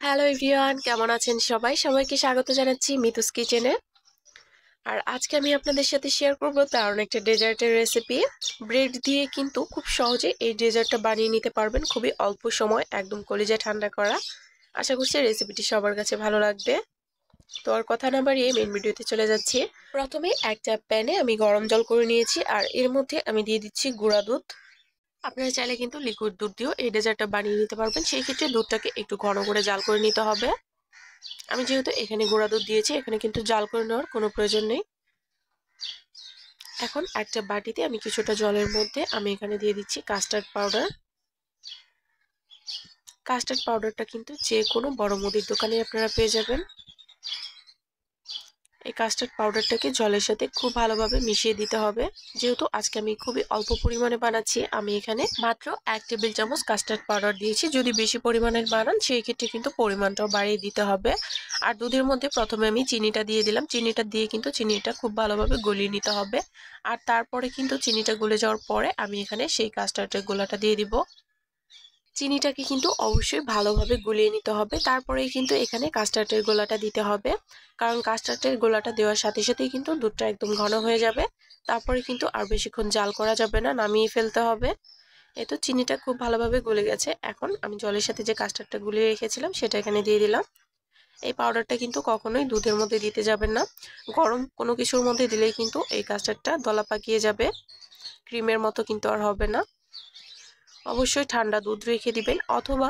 Hello everyone, কেমন আছেন সবাই? সবাইকে স্বাগত জানাচ্ছি মিতুস কিচেনে। আর আজকে আমি আপনাদের সাথে শেয়ার করব দারুণ একটা ডেজার্টের রেসিপি। ব্রেড দিয়ে কিন্তু খুব সহজে এই ডেজার্টটা বানিয়ে নিতে পারবেন, খুবই অল্প সময়, একদম কলিজা ঠান্ডা করা। আশা করছি রেসিপিটি সবার কাছে ভালো লাগবে। তো আর কথা না বাড়িয়ে মেন ভিডিওতে চলে যাচ্ছি। প্রথমে একটা প্যানে আমি গরম জল করে নিয়েছি, আর এর মধ্যে আমি দিয়ে দিচ্ছি গুঁড়া দুধ। আপনারা চাইলে কিন্তু লিকুইড দুধ দিয়েও এই ডেজার্টটা বানিয়ে নিতে পারবেন। সেই ক্ষেত্রে দুধটাকে একটু ঘন করে জাল করে নিতে হবে। আমি যেহেতু এখানে গুঁড়া দুধ দিয়েছি, এখানে কিন্তু জাল করে নেওয়ার কোনো প্রয়োজন নেই। এখন একটা বাটিতে আমি কিছুটা জলের মধ্যে আমি এখানে দিয়ে দিচ্ছি কাস্টার্ড পাউডার। কাস্টার্ড পাউডারটা কিন্তু যে কোনো বড় মুদির দোকানে আপনারা পেয়ে যাবেন। এই কাস্টার্ড পাউডারটাকে জলের সাথে খুব ভালোভাবে মিশিয়ে দিতে হবে। যেহেতু আজকে আমি খুবই অল্প পরিমাণে বানাচ্ছি, আমি এখানে মাত্র 1 টেবিল চামচ কাস্টার্ড পাউডার দিয়েছি। যদি বেশি পরিমাণের বানান সেই ক্ষেত্রে কিন্তু পরিমাণটাও বাড়িয়ে দিতে হবে। আর দুধের মধ্যে প্রথমে আমি চিনিটা দিয়ে দিলাম। চিনিটা দিয়ে কিন্তু চিনিটা খুব ভালোভাবে গলিয়ে নিতে হবে। আর তারপরে কিন্তু চিনিটা গলে যাওয়ার পরে আমি এখানে সেই কাস্টার্ডের গোলাটা দিয়ে দিব। চিনিটাকে কিন্তু অবশ্যই ভালোভাবে গুলিয়ে নিতে হবে, তারপরেই কিন্তু এখানে কাস্টার্ডের গোলাটা দিতে হবে। কারণ কাস্টার্ডের গোলাটা দেওয়ার সাথে সাথেই কিন্তু দুধটা একদম ঘন হয়ে যাবে। তারপরে কিন্তু আর বেশিক্ষণ জাল করা যাবে না, নামিয়ে ফেলতে হবে। এই তো চিনিটা খুব ভালোভাবে গলে গেছে। এখন আমি জলের সাথে যে কাস্টার্ডটা গুলিয়ে রেখেছিলাম সেটা এখানে দিয়ে দিলাম। এই পাউডারটা কিন্তু কখনোই দুধের মধ্যে দিতে যাবেন না। গরম কোনো কিছুর মধ্যে দিলেই কিন্তু এই কাস্টার্ডটা দলা পাকিয়ে যাবে, ক্রিমের মতো কিন্তু আর হবে না। অবশ্যই ঠান্ডা দুধ রেখে দিবেন, অথবা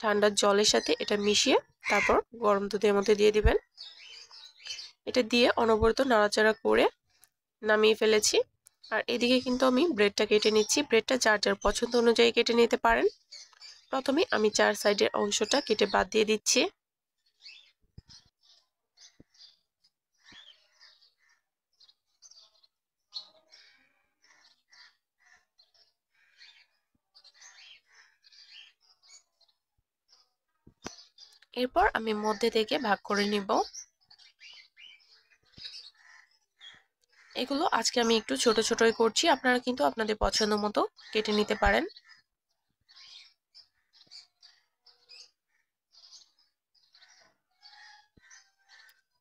ঠান্ডা জলের সাথে এটা মিশিয়ে তারপর গরম দুধের মধ্যে দিয়ে দিবেন। এটা দিয়ে অনবরত নাড়াচাড়া করে নামিয়ে ফেলেছি। আর এদিকে কিন্তু আমি ব্রেডটা কেটে নিচ্ছি। ব্রেডটা যার যার পছন্দ অনুযায়ী কেটে নিতে পারেন। প্রথমে আমি 4 সাইডের অংশটা কেটে বাদ দিয়ে দিচ্ছি। এরপর আমি মধ্যে থেকে ভাগ করে নিব। এগুলো আজকে আমি একটু ছোট ছোটই করছি, আপনারা কিন্তু আপনাদের পছন্দ মতো কেটে নিতে পারেন।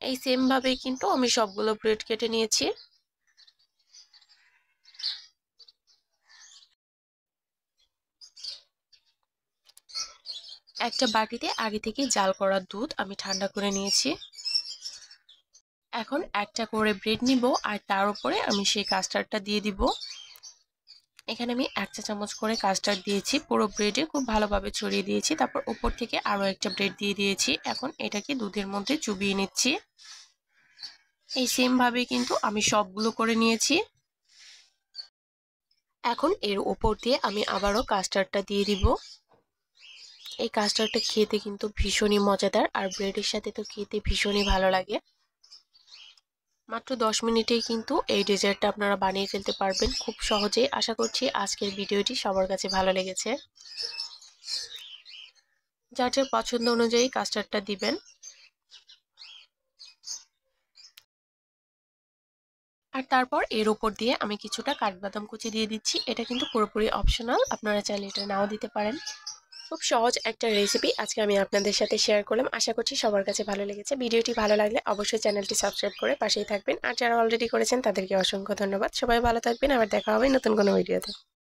এই সেম ভাবে কিন্তু আমি সবগুলো ব্রেড কেটে নিয়েছি। একটা বাটিতে আগে থেকে জাল করা দুধ আমি ঠান্ডা করে নিয়েছি। এখন একটা করে ব্রেড নিব, আর তার উপরে আমি সেই কাস্টার্ডটা দিয়ে দিব। এখানে আমি 1 চা চামচ করে কাস্টার্ড দিয়েছি, পুরো ব্রেডে খুব ভালোভাবে ছড়িয়ে দিয়েছি। তারপর উপর থেকে আরো একটা ব্রেড দিয়ে দিয়েছি। এখন এটাকে দুধের মধ্যে চুবিয়ে নিচ্ছি। এই সেম ভাবে কিন্তু আমি সবগুলো করে নিয়েছি। এখন এর উপর দিয়ে আমি আবারও কাস্টার্ডটা দিয়ে দিব। এই কাস্টার্ডটা খেতে কিন্তু ভীষণই মজাদার, আর ব্রেডের সাথে তো খেতে ভীষণই ভালো লাগে। মাত্র 10 মিনিটেই কিন্তু এই ডেজার্টটা আপনারা বানিয়ে ফেলতে পারবেন খুব সহজেই। আশা করছি আজকের ভিডিওটি সবার কাছে ভালো লেগেছে। যার যার পছন্দ অনুযায়ী কাস্টার্ডটা দিবেন। আর তারপর এর উপর দিয়ে আমি কিছুটা কাঠবাদাম কুচি দিয়ে দিচ্ছি। এটা কিন্তু পুরোপুরি অপশনাল, আপনারা চাইলে এটা নাও দিতে পারেন। খুব সহজ একটা রেসিপি আজকে আমি আপনাদের সাথে শেয়ার করলাম। আশা করছি সবার কাছে ভালো লেগেছে। ভিডিওটি ভালো লাগলে অবশ্যই চ্যানেলটি সাবস্ক্রাইব করে পাশেই থাকবেন। আর যারা অলরেডি করেছেন তাদেরকে অসংখ্য ধন্যবাদ। সবাই ভালো থাকবেন, আবার দেখা হবে নতুন কোনো ভিডিওতে।